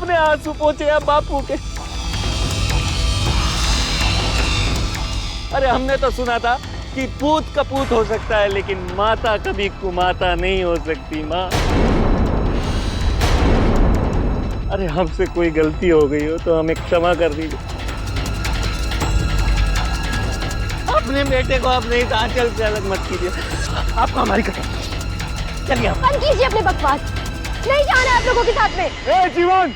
अपने आंसू पोंछे या बापू के। अरे हमने तो सुना था कि पूत कपूत हो सकता है, लेकिन माता कभी कुमाता नहीं हो सकती माँ। अरे हमसे कोई गलती हो गई हो तो हमें क्षमा कर दीजिए। अपने बेटे को अपने इस आंचल से अलग मत कीजिए। आपको हमारी कसम। चलिए आप बंद कीजिए अपने बकवास। नहीं जाना है आप लोगों के साथ में। ए जीवन,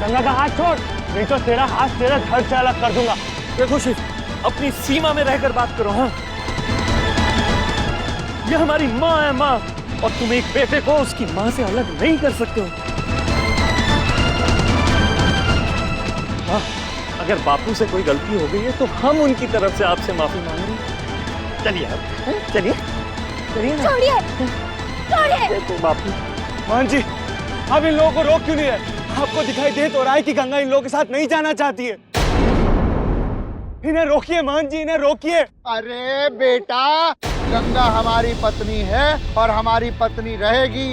गंगा का हाथ छोड़, नहीं तो तेरा हाथ तेरा घर से अलग कर दूंगा। देखो शिव, अपनी सीमा में रहकर बात करो। हाँ, ये हमारी माँ है माँ, और तुम एक बेटे को उसकी माँ से अलग नहीं कर सकते हो। हाँ, अगर बापू से कोई गलती हो गई है तो हम उनकी तरफ से आपसे माफी मांगेंगे। चलिए आप, चलिए चलिए ना। छोड़िए, छोड़िए। देखो बापू। मोहन जी, आप इन लोगों को रोक क्यों नहीं रहे? आपको दिखाई दे तो रहा है कि गंगा इन लोगों के साथ नहीं जाना चाहती है। इन्हें रोकिए मोहन जी, इन्हें रोकिए। अरे बेटा, गंगा हमारी पत्नी है और हमारी पत्नी रहेगी।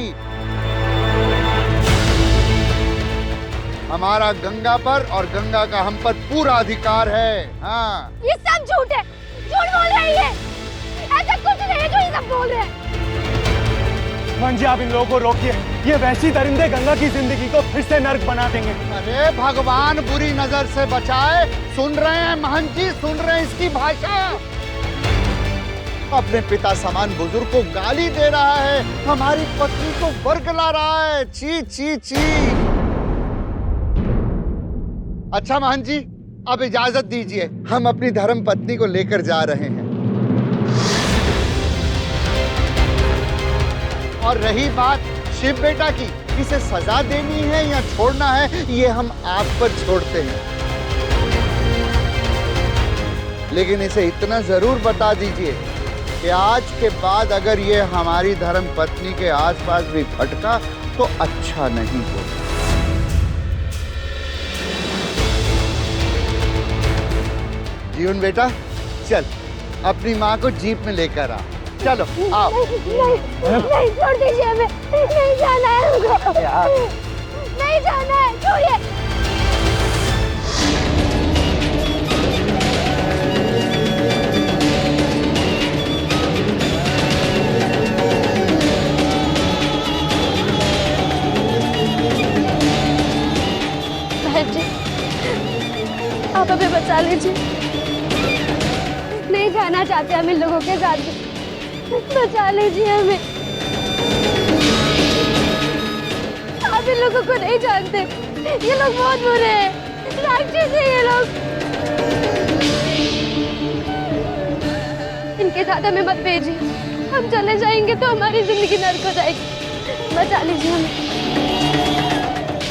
हमारा गंगा पर और गंगा का हम पर पूरा अधिकार है। हाँ, ये सब झूठ है, झूठ बोल रही है। ऐसा कुछ नहीं है जो ये सब बोल रहे हैं। मोहन जी, आप इन लोगों को रोकिए। ये वैसी दरिंदे गंगा की जिंदगी को फिर से नर्क बना देंगे। अरे भगवान बुरी नजर से बचाए। सुन रहे हैं महंत जी, सुन रहे हैं इसकी भाषा। अपने पिता समान बुजुर्ग को गाली दे रहा है, हमारी पत्नी को बरगला रहा है। छी छी छी। अच्छा महंत जी, अब इजाजत दीजिए, हम अपनी धर्म पत्नी को लेकर जा रहे हैं। और रही बात शिव बेटा की, इसे सजा देनी है या छोड़ना है, ये हम आप पर छोड़ते हैं। लेकिन इसे इतना जरूर बता दीजिए कि आज के बाद अगर ये हमारी धर्म पत्नी के आसपास भी भटका तो अच्छा नहीं होगा। जीवन बेटा, चल अपनी माँ को जीप में लेकर आ। चलो आओ। नहीं, छोड़ दीजिए हमें। नहीं जाना है हमको। नहीं जाना है, छोड़िए। बहन जी, आप हमें बचा लीजिए। नहीं जाना चाहते हम इन लोगों के साथ। बचा लीजिए हमें। आप इन लोगों को नहीं जानते, ये लोग बहुत बुरे हैं, राक्षस हैं ये लोग। इनके साथ हमें मत भेजिए, हम चले जाएंगे तो हमारी जिंदगी नर्क हो जाएगी। बचा लीजिए हमें।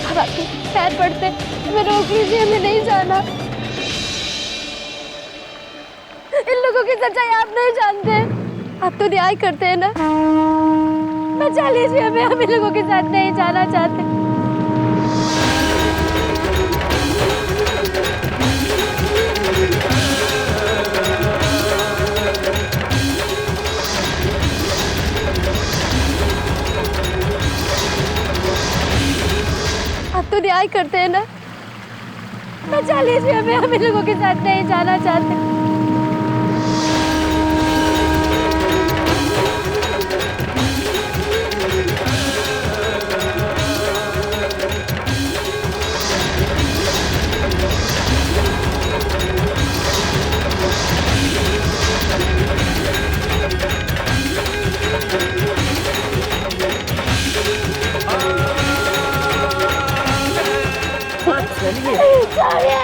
अब आपके पैर पड़ते, हमें रोक लीजिए, हमें नहीं जाना। इन लोगों की सच्चाई आप नहीं जानते, आप तो न्याय करते हैं ना। बचा लीजिए हमें, हम इन लोगों के साथ नहीं जाना चाहते। आप तो न्याय करते हैं ना। बचा लीजिए हमें, हम इन लोगों के साथ नहीं जाना चाहते। चलिए। छोड़िए।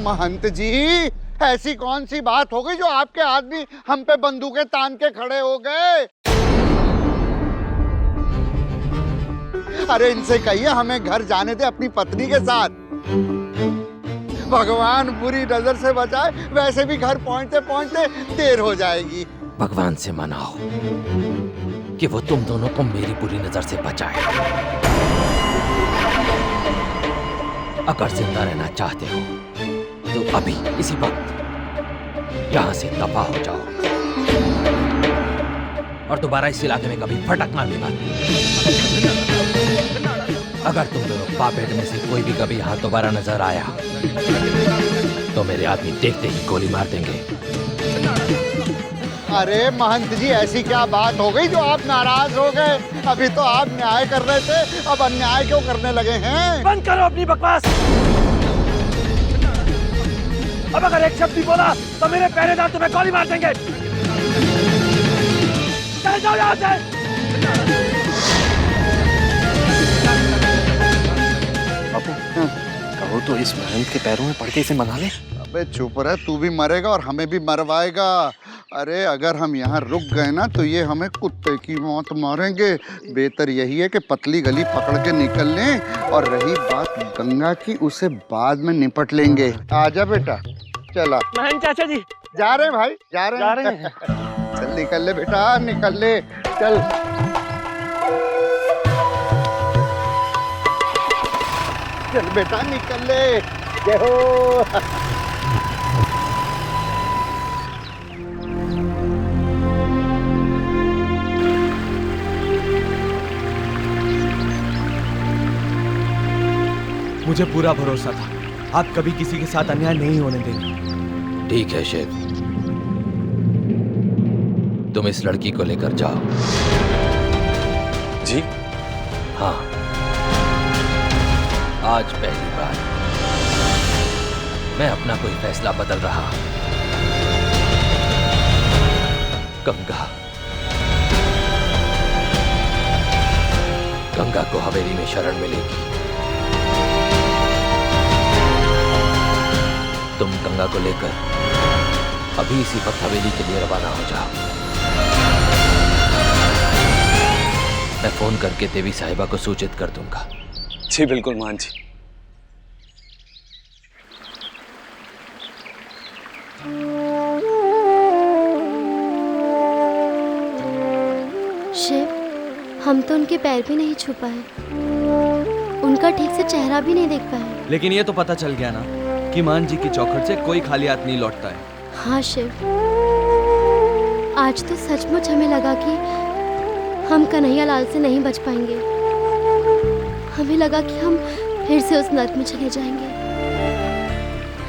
महंत जी, ऐसी कौन सी बात हो गई जो आपके आदमी हम पे बंदूकें तान के खड़े हो गए? अरे इनसे कहिए हमें घर जाने दे अपनी पत्नी के साथ। भगवान बुरी नजर से बचाए, वैसे भी घर पहुंचते पहुंचते देर हो जाएगी। भगवान से मनाओ कि वो तुम दोनों को मेरी बुरी नजर से बचाए। अगर जिंदा रहना चाहते हो तो अभी इसी वक्त यहां से दफा हो जाओ और दोबारा इस इलाके में कभी फटकना भी मत। अगर तुम दोनों बाप बेटे में से कोई भी कभी यहाँ दोबारा नजर आया तो मेरे आदमी देखते ही गोली मार देंगे। अरे महंत जी, ऐसी क्या बात हो गई जो आप नाराज हो गए? अभी तो आप न्याय कर रहे थे, अब अन्याय क्यों करने लगे हैं? बंद करो अपनी बकवास। अब अगर एक शब्द भी बोला तो मेरे पहरेदार तुम्हें गोली मार देंगे। चले जाओ यहाँ से। बापू, कहो तो इस महंत के पैरों में पड़ के इसे मना ले। अबे चुप रह, तू भी मरेगा और हमें भी मरवाएगा। अरे अगर हम यहाँ रुक गए ना तो ये हमें कुत्ते की मौत मारेंगे। बेहतर यही है कि पतली गली पकड़ के निकल लें, और रही बात गंगा की, उसे बाद में निपट लेंगे। आजा बेटा, चला। महंत चाचा जी जा रहे हैं भाई, जा रहे हैं। चल निकल ले बेटा, निकल ले, चल। चल बेटा निकल ले। जय हो। मुझे पूरा भरोसा था, आप कभी किसी के साथ अन्याय नहीं होने देंगे। ठीक है शेर, तुम इस लड़की को लेकर जाओ। जी हाँ, आज पहली बार मैं अपना कोई फैसला बदल रहा। गंगा गंगा को हवेली में शरण मिलेगी। तुम गंगा को लेकर अभी इसी वक्त हवेली के लिए रवाना हो जाओ। मैं फोन करके देवी साहिबा को सूचित कर दूंगा। जी बिल्कुल मान जी। शिव, हम तो उनके पैर भी नहीं छू पाए, उनका ठीक से चेहरा भी नहीं देख पाए। लेकिन ये तो पता चल गया ना कि मान जी की चौखट से कोई खाली हाथ नहीं लौटता है। हाँ शिव, आज तो सचमुच हमें लगा कि हम कन्हैया लाल से नहीं बच पाएंगे। हमें लगा कि हम फिर से उस नर्क में चले जाएंगे।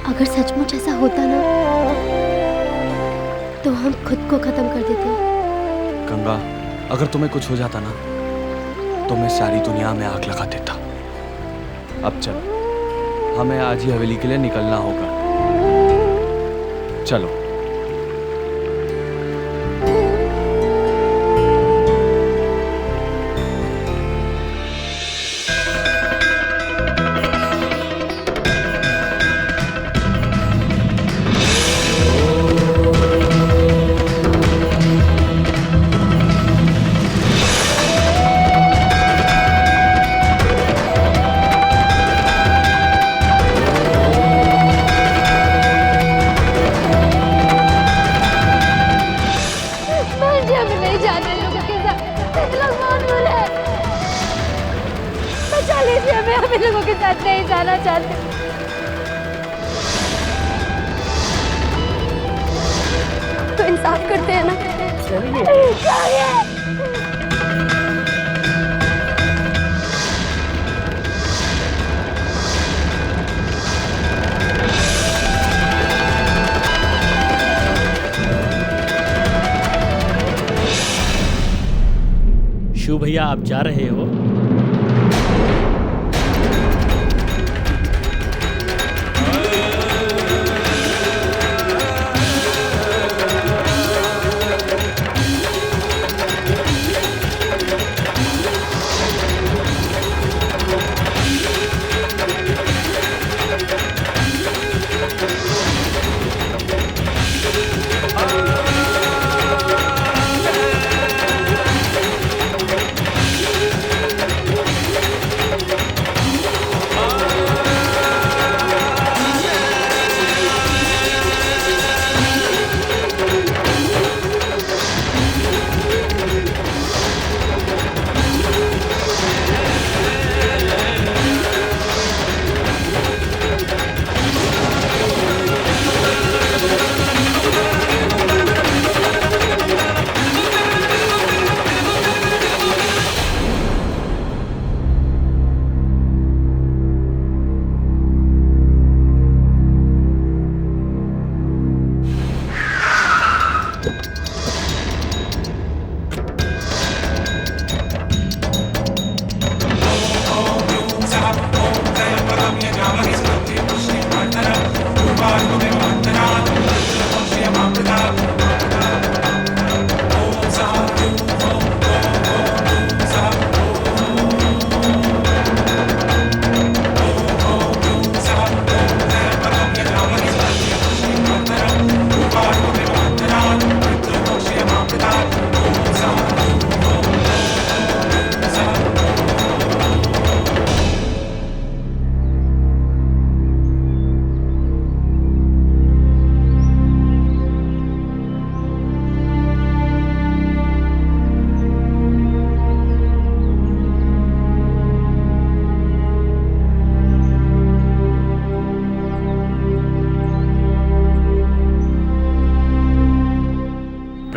अगर सचमुच ऐसा होता ना तो हम खुद को खत्म कर देते। गंगा, अगर तुम्हें कुछ हो जाता ना तो मैं सारी दुनिया में आग लगा देता। अब चल, हमें आज ही हवेली के लिए निकलना होगा। चलो। हम लोगों के साथ नहीं जाना चाहते। तो इंसाफ करते हैं ना। चलिए। शिव भैया, आप जा रहे हो?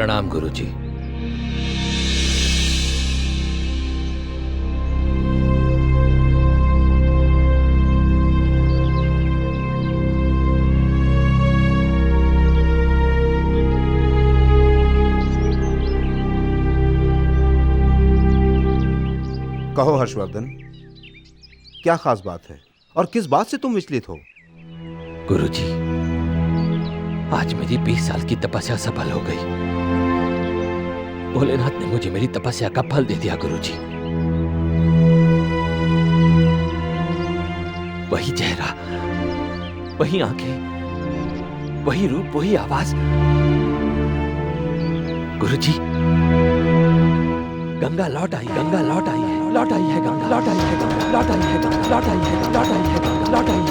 प्रणाम गुरुजी। कहो हर्षवर्धन, क्या खास बात है और किस बात से तुम विचलित हो? गुरुजी, आज मेरी 20 साल की तपस्या सफल हो गई। भोलेनाथ ने मुझे मेरी तपस्या का फल दे दिया गुरुजी। वही चेहरा, वही आंखें, वही रूप, वही आवाज। गुरुजी, गंगा लौट आई, गंगा लौट आई है, लौट आई है गंगा, लौट आई है गंगा, लौट आई है गंगा, लौट आई है गंगा, लौट आई है गंगा, लौट आई है गंगा, लौट आई